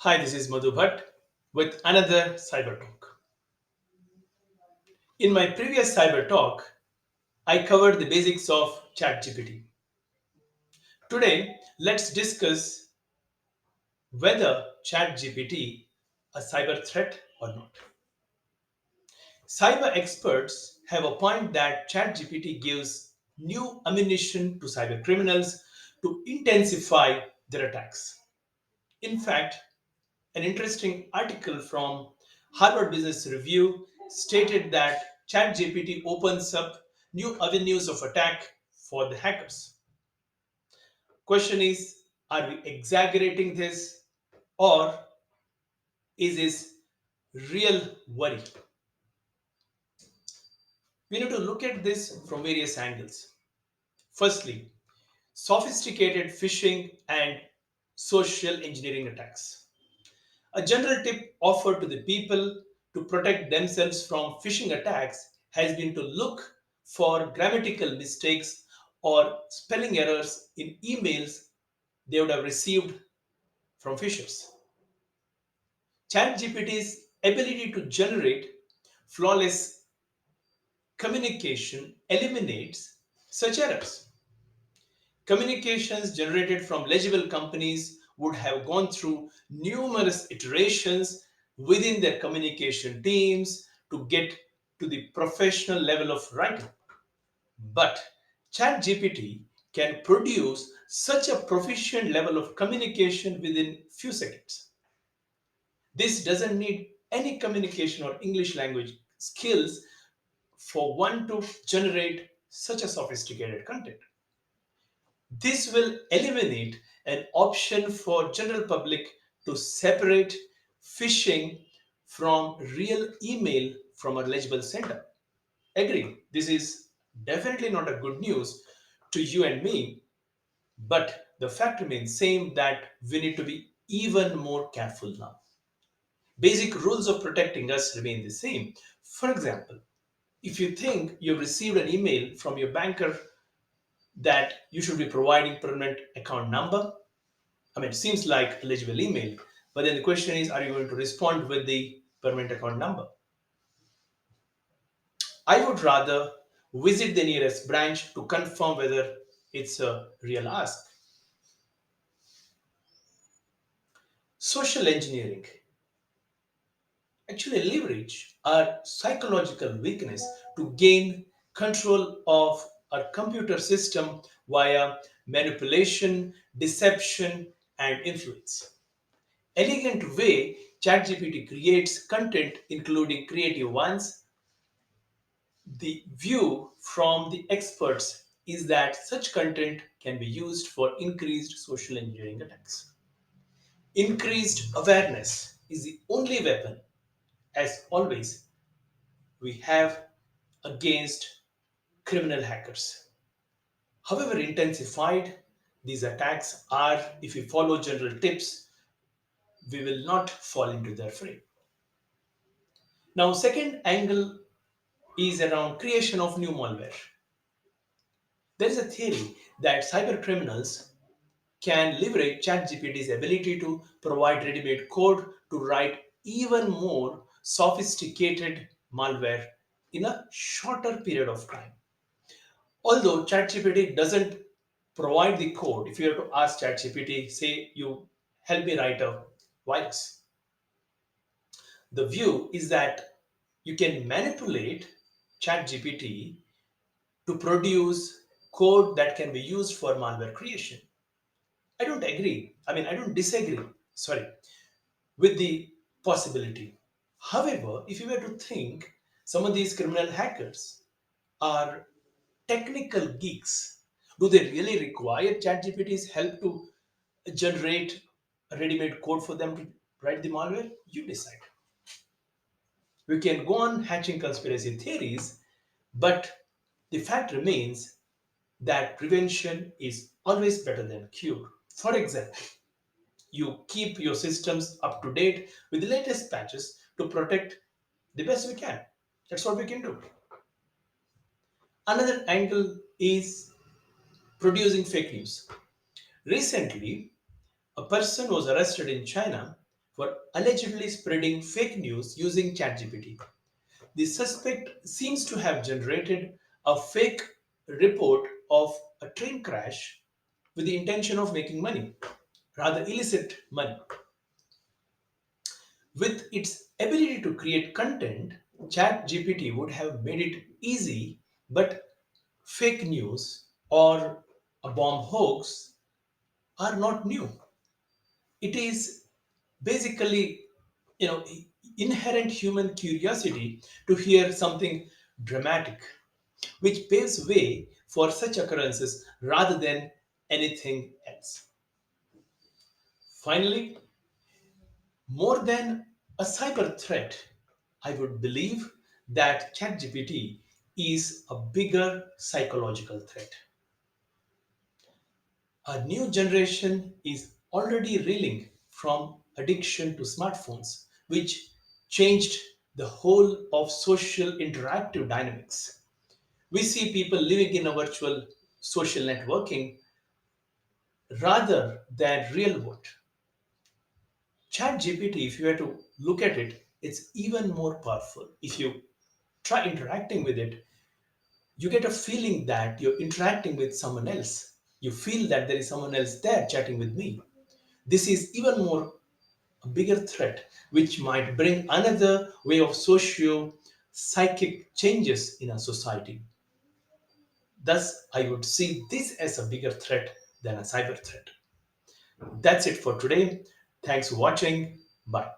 Hi, this is Madhu Bhat with another Cybertalk. In my previous Cybertalk, I covered the basics of ChatGPT. Today, let's discuss whether ChatGPT a cyber threat or not. Cyber experts have opined that ChatGPT gives new ammunition to cyber criminals to intensify their attacks. In fact, an interesting article from Harvard Business Review stated that ChatGPT opens up new avenues of attack for the hackers. Question is, are we exaggerating this or is this real worry? We need to look at this from various angles. Firstly, sophisticated phishing and social engineering attacks. A general tip offered to the people to protect themselves from phishing attacks has been to look for grammatical mistakes or spelling errors in emails they would have received from phishers. ChatGPT's ability to generate flawless communication eliminates such errors. Communications generated from legible companies would have gone through numerous iterations within their communication teams to get to the professional level of writing. But ChatGPT can produce such a proficient level of communication within few seconds. This doesn't need any communication or English language skills for one to generate such a sophisticated content. This will eliminate an option for general public to separate phishing from real email from a legible sender. Agree, this is definitely not a good news to you and me, but the fact remains same that we need to be even more careful now. Basic rules of protecting us remain the same. For example, if you think you've received an email from your banker that you should be providing permanent account number, I mean, it seems like a legible email, but then the question is, are you going to respond with the permanent account number? I would rather visit the nearest branch to confirm whether it's a real ask. Social engineering actually leverage our psychological weakness to gain control of our computer system via manipulation, deception, and influence. Elegant way ChatGPT creates content, including creative ones. The view from the experts is that such content can be used for increased social engineering attacks. Increased awareness is the only weapon, as always, we have against criminal hackers. However intensified these attacks are, if we follow general tips, we will not fall into their fray. Now, second angle is around creation of new malware. There is a theory that cyber criminals can leverage ChatGPT's ability to provide ready-made code to write even more sophisticated malware in a shorter period of time. Although ChatGPT doesn't provide the code, if you have to ask ChatGPT, say you help me write a virus, the view is that you can manipulate ChatGPT to produce code that can be used for malware creation. I don't agree. I mean, I don't disagree, sorry, with the possibility. However, if you were to think, some of these criminal hackers are technical geeks. Do they really require ChatGPT's help to generate a ready-made code for them to write the malware? You decide. We can go on hatching conspiracy theories, but the fact remains that prevention is always better than cure. For example, you keep your systems up to date with the latest patches to protect the best we can. That's what we can do. Another angle is producing fake news. Recently, a person was arrested in China for allegedly spreading fake news using ChatGPT. The suspect seems to have generated a fake report of a train crash with the intention of making money, rather illicit money. With its ability to create content, ChatGPT would have made it easy, but fake news or a bomb hoax are not new. It is basically, you know, inherent human curiosity to hear something dramatic, which paves way for such occurrences rather than anything else. Finally, more than a cyber threat, I would believe that ChatGPT is a bigger psychological threat. A new generation is already reeling from addiction to smartphones, which changed the whole of social interactive dynamics. We see people living in a virtual social networking rather than real world. Chat GPT, if you were to look at it, it's even more powerful. If you try interacting with it, you get a feeling that you're interacting with someone else. You feel that there is someone else there chatting with me. This is even more a bigger threat, which might bring another way of socio psychic changes in our society. Thus, I would see this as a bigger threat than a cyber threat. That's it for today. Thanks for watching. Bye.